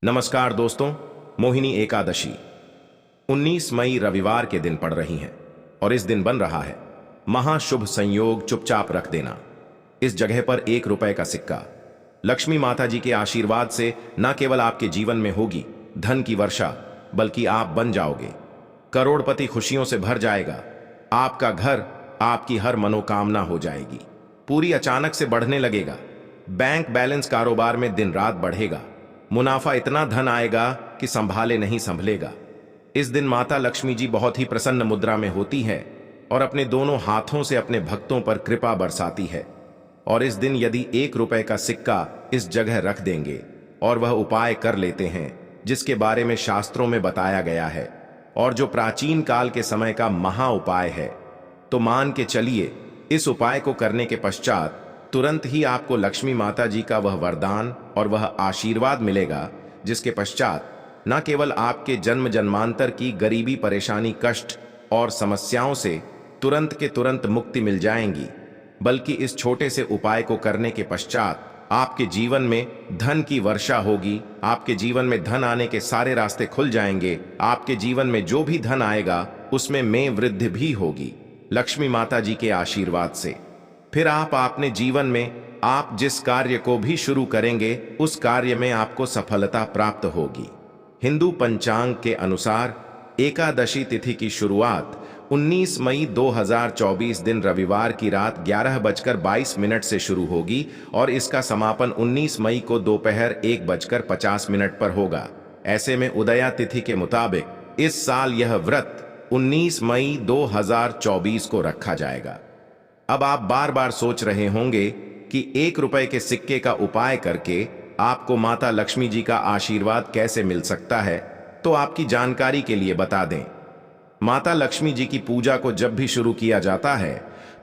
नमस्कार दोस्तों। मोहिनी एकादशी 19 मई रविवार के दिन पड़ रही हैं और इस दिन बन रहा है महाशुभ संयोग चुपचाप रख देना। इस जगह पर 1 रुपए का सिक्का लक्ष्मी माता जी के आशीर्वाद से न केवल आपके जीवन में होगी धन की वर्षा, बल्कि आप बन जाओगे करोड़पति। खुशियों से भर जाएगा आपका घर, आपकी हर मनोकामना हो जाएगी पूरी। अचानक से बढ़ने लगेगा बैंक बैलेंस, कारोबार में दिन रात बढ़ेगा, मुनाफा इतना धन आएगा कि संभाले नहीं संभलेगा। इस दिन माता लक्ष्मी जी बहुत ही प्रसन्न मुद्रा में होती है और अपने दोनों हाथों से अपने भक्तों पर कृपा बरसाती है। और इस दिन यदि 1 रुपए का सिक्का इस जगह रख देंगे और वह उपाय कर लेते हैं जिसके बारे में शास्त्रों में बताया गया है और जो प्राचीन काल के समय का महा उपाय है, तो मान के चलिए इस उपाय को करने के पश्चात तुरंत ही आपको लक्ष्मी माता जी का वह वरदान और वह आशीर्वाद मिलेगा, जिसके पश्चात न केवल आपके जन्म जन्मांतर की गरीबी, परेशानी, कष्ट और समस्याओं से तुरंत के तुरंत मुक्ति मिल जाएंगी, बल्कि इस छोटे से उपाय को करने के पश्चात आपके जीवन में धन की वर्षा होगी। आपके जीवन में धन आने के सारे रास्ते खुल जाएंगे। आपके जीवन में जो भी धन आएगा उसमें वृद्धि भी होगी लक्ष्मी माता जी के आशीर्वाद से। फिर आप अपने जीवन में आप जिस कार्य को भी शुरू करेंगे उस कार्य में आपको सफलता प्राप्त होगी। हिंदू पंचांग के अनुसार एकादशी तिथि की शुरुआत 19 मई 2024 दिन रविवार की रात 11:22 से शुरू होगी और इसका समापन 19 मई को दोपहर 1:50 पर होगा। ऐसे में उदया तिथि के मुताबिक इस साल यह व्रत 19 मई 2024 को रखा जाएगा। अब आप बार बार सोच रहे होंगे कि 1 रुपए के सिक्के का उपाय करके आपको माता लक्ष्मी जी का आशीर्वाद कैसे मिल सकता है, तो आपकी जानकारी के लिए बता दें। माता लक्ष्मी जी की पूजा को जब भी शुरू किया जाता है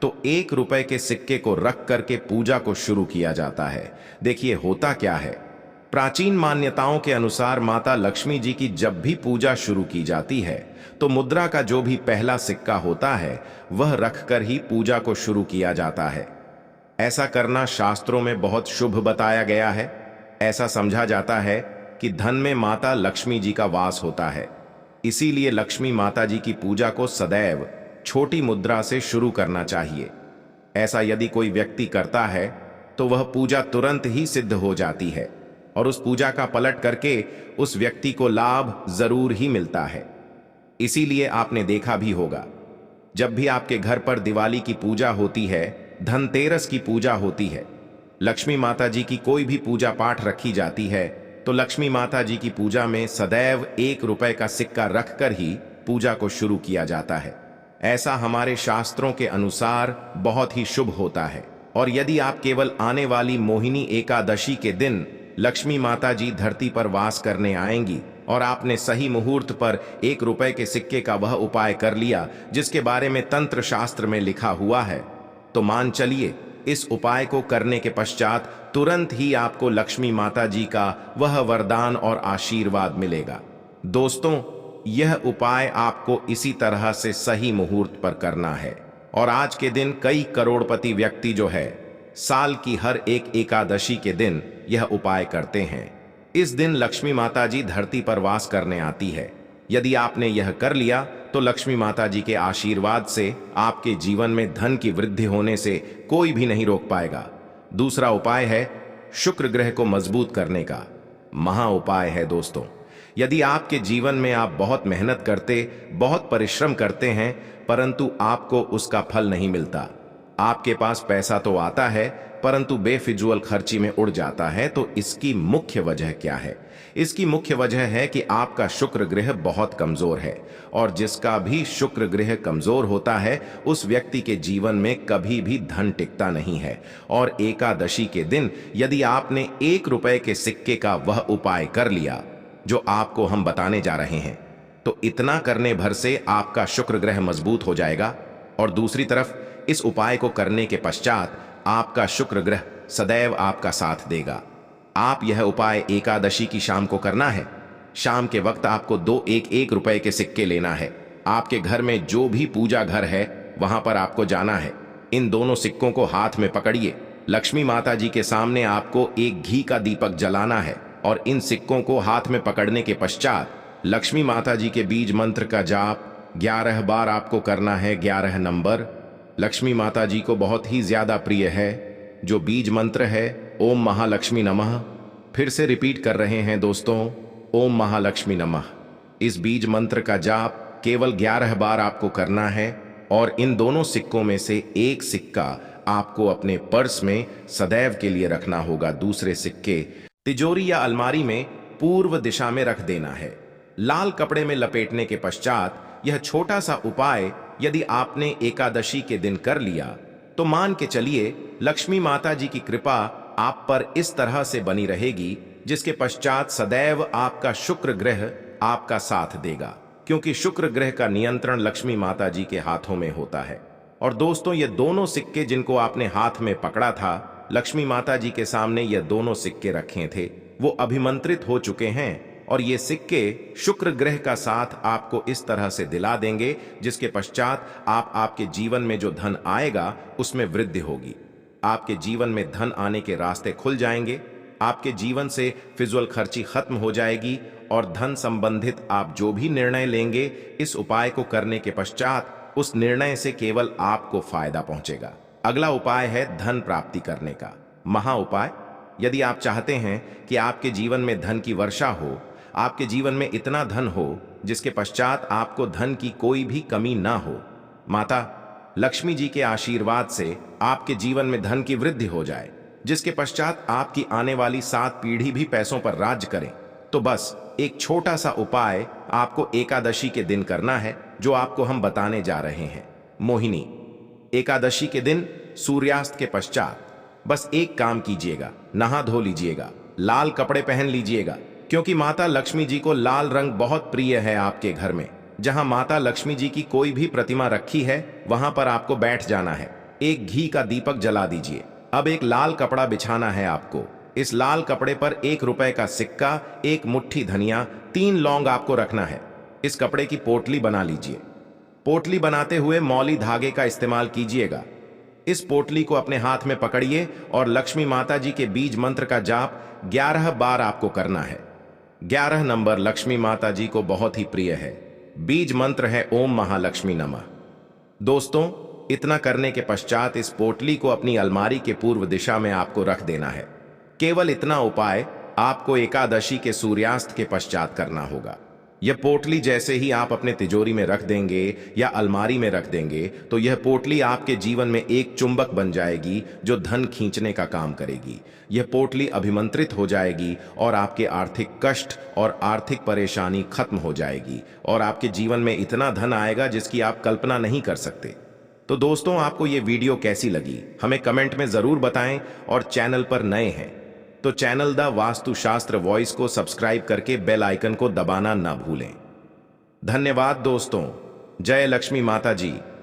तो 1 रुपए के सिक्के को रख करके पूजा को शुरू किया जाता है। देखिए होता क्या है, प्राचीन मान्यताओं के अनुसार माता लक्ष्मी जी की जब भी पूजा शुरू की जाती है तो मुद्रा का जो भी पहला सिक्का होता है वह रखकर ही पूजा को शुरू किया जाता है। ऐसा करना शास्त्रों में बहुत शुभ बताया गया है। ऐसा समझा जाता है कि धन में माता लक्ष्मी जी का वास होता है, इसीलिए लक्ष्मी माता जी की पूजा को सदैव छोटी मुद्रा से शुरू करना चाहिए। ऐसा यदि कोई व्यक्ति करता है तो वह पूजा तुरंत ही सिद्ध हो जाती है और उस पूजा का पलट करके उस व्यक्ति को लाभ जरूर ही मिलता है। इसीलिए आपने देखा भी होगा, जब भी आपके घर पर दिवाली की पूजा होती है, धनतेरस की पूजा होती है, लक्ष्मी माता जी की कोई भी पूजा पाठ रखी जाती है, तो लक्ष्मी माता जी की पूजा में सदैव 1 रुपए का सिक्का रखकर ही पूजा को शुरू किया जाता है। ऐसा हमारे शास्त्रों के अनुसार बहुत ही शुभ होता है। और यदि आप केवल आने वाली मोहिनी एकादशी के दिन लक्ष्मी माता जी धरती पर वास करने आएंगी और आपने सही मुहूर्त पर 1 रुपए के सिक्के का वह उपाय कर लिया जिसके बारे में तंत्र शास्त्र में लिखा हुआ है, तो मान चलिए इस उपाय को करने के पश्चात तुरंत ही आपको लक्ष्मी माता जी का वह वरदान और आशीर्वाद मिलेगा। दोस्तों, यह उपाय आपको इसी तरह से सही मुहूर्त पर करना है। और आज के दिन कई करोड़पति व्यक्ति जो है साल की हर एक एकादशी के दिन यह उपाय करते हैं। इस दिन लक्ष्मी माता जी धरती पर वास करने आती है। यदि आपने यह कर लिया तो लक्ष्मी माता जी के आशीर्वाद से आपके जीवन में धन की वृद्धि होने से कोई भी नहीं रोक पाएगा। दूसरा उपाय है शुक्र ग्रह को मजबूत करने का महा उपाय है। दोस्तों, यदि आपके जीवन में आप बहुत मेहनत करते, बहुत परिश्रम करते हैं, परंतु आपको उसका फल नहीं मिलता, आपके पास पैसा तो आता है परंतु बेफिजूल खर्ची में उड़ जाता है, तो इसकी मुख्य वजह क्या है? इसकी मुख्य वजह है कि आपका शुक्र ग्रह बहुत कमजोर है और जिसका भी शुक्र ग्रह कमजोर होता है उस व्यक्ति के जीवन में कभी भी धन टिकता नहीं है। और एकादशी के दिन यदि आपने 1 रुपए के सिक्के का वह उपाय कर लिया जो आपको हम बताने जा रहे हैं, तो इतना करने भर से आपका शुक्र ग्रह मजबूत हो जाएगा। और दूसरी तरफ इस उपाय को करने के पश्चात आपका शुक्र ग्रह सदैव आपका साथ देगा। आप यह उपाय एकादशी की शाम को करना है। शाम के वक्त आपको 1 रुपए के सिक्के लेना है। आपके घर में जो भी पूजा घर है वहां पर आपको जाना है। इन दोनों सिक्कों को हाथ में पकड़िए। लक्ष्मी माता जी के सामने आपको एक घी का दीपक जलाना है और इन सिक्कों को हाथ में पकड़ने के पश्चात लक्ष्मी माता जी के बीज मंत्र का जाप 11 बार आपको करना है। 11 नंबर लक्ष्मी माता जी को बहुत ही ज्यादा प्रिय है। जो बीज मंत्र है ओम महालक्ष्मी नमः। फिर से रिपीट कर रहे हैं दोस्तों, ओम महालक्ष्मी नमः। इस बीज मंत्र का जाप केवल 11 बार आपको करना है और इन दोनों सिक्कों में से एक सिक्का आपको अपने पर्स में सदैव के लिए रखना होगा। दूसरे सिक्के तिजोरी या अलमारी में पूर्व दिशा में रख देना है। लाल कपड़े में लपेटने के पश्चात यह छोटा सा उपाय यदि आपने एकादशी के दिन कर लिया तो मान के चलिए लक्ष्मी माता जी की कृपा आप पर इस तरह से बनी रहेगी, जिसके पश्चात सदैव आपका शुक्र ग्रह आपका साथ देगा, क्योंकि शुक्र ग्रह का नियंत्रण लक्ष्मी माता जी के हाथों में होता है। और दोस्तों, ये दोनों सिक्के जिनको आपने हाथ में पकड़ा था, लक्ष्मी माता जी के सामने ये दोनों सिक्के रखे थे, वो अभिमंत्रित हो चुके हैं और ये सिक्के शुक्र ग्रह का साथ आपको इस तरह से दिला देंगे, जिसके पश्चात आपके जीवन में जो धन आएगा उसमें वृद्धि होगी। आपके जीवन में धन आने के रास्ते खुल जाएंगे। आपके जीवन से फिजूल खर्ची खत्म हो जाएगी और धन संबंधित आप जो भी निर्णय लेंगे इस उपाय को करने के पश्चात उस निर्णय से केवल आपको फायदा पहुंचेगा। अगला उपाय है धन प्राप्ति करने का महा उपाय। यदि आप चाहते हैं कि आपके जीवन में धन की वर्षा हो, आपके जीवन में इतना धन हो जिसके पश्चात आपको धन की कोई भी कमी ना हो, माता लक्ष्मी जी के आशीर्वाद से आपके जीवन में धन की वृद्धि हो जाए, जिसके पश्चात आपकी आने वाली 7 पीढ़ी भी पैसों पर राज करें, तो बस एक छोटा सा उपाय आपको एकादशी के दिन करना है, जो आपको हम बताने जा रहे हैं। मोहिनी एकादशी के दिन सूर्यास्त के पश्चात बस एक काम कीजिएगा, नहा धो लीजिएगा, लाल कपड़े पहन लीजिएगा, क्योंकि माता लक्ष्मी जी को लाल रंग बहुत प्रिय है। आपके घर में जहां माता लक्ष्मी जी की कोई भी प्रतिमा रखी है वहां पर आपको बैठ जाना है। एक घी का दीपक जला दीजिए। अब एक लाल कपड़ा बिछाना है आपको। इस लाल कपड़े पर 1 रुपए का सिक्का, 1 मुट्ठी धनिया, 3 लौंग आपको रखना है। इस कपड़े की पोटली बना लीजिए। पोटली बनाते हुए मौली धागे का इस्तेमाल कीजिएगा। इस पोटली को अपने हाथ में पकड़िए और लक्ष्मी माता जी के बीज मंत्र का जाप 11 बार आपको करना है। 11 नंबर लक्ष्मी माता जी को बहुत ही प्रिय है। बीज मंत्र है ओम महालक्ष्मी नमः। दोस्तों, इतना करने के पश्चात इस पोटली को अपनी अलमारी के पूर्व दिशा में आपको रख देना है। केवल इतना उपाय आपको एकादशी के सूर्यास्त के पश्चात करना होगा। यह पोटली जैसे ही आप अपने तिजोरी में रख देंगे या अलमारी में रख देंगे तो यह पोटली आपके जीवन में एक चुंबक बन जाएगी जो धन खींचने का काम करेगी। यह पोटली अभिमंत्रित हो जाएगी और आपके आर्थिक कष्ट और आर्थिक परेशानी खत्म हो जाएगी और आपके जीवन में इतना धन आएगा जिसकी आप कल्पना नहीं कर सकते। तो दोस्तों, आपको ये वीडियो कैसी लगी हमें कमेंट में जरूर बताएं और चैनल पर नए हैं तो चैनल द वास्तुशास्त्र वॉइस को सब्सक्राइब करके बेल आइकन को दबाना ना भूलें। धन्यवाद दोस्तों। जय लक्ष्मी माता जी।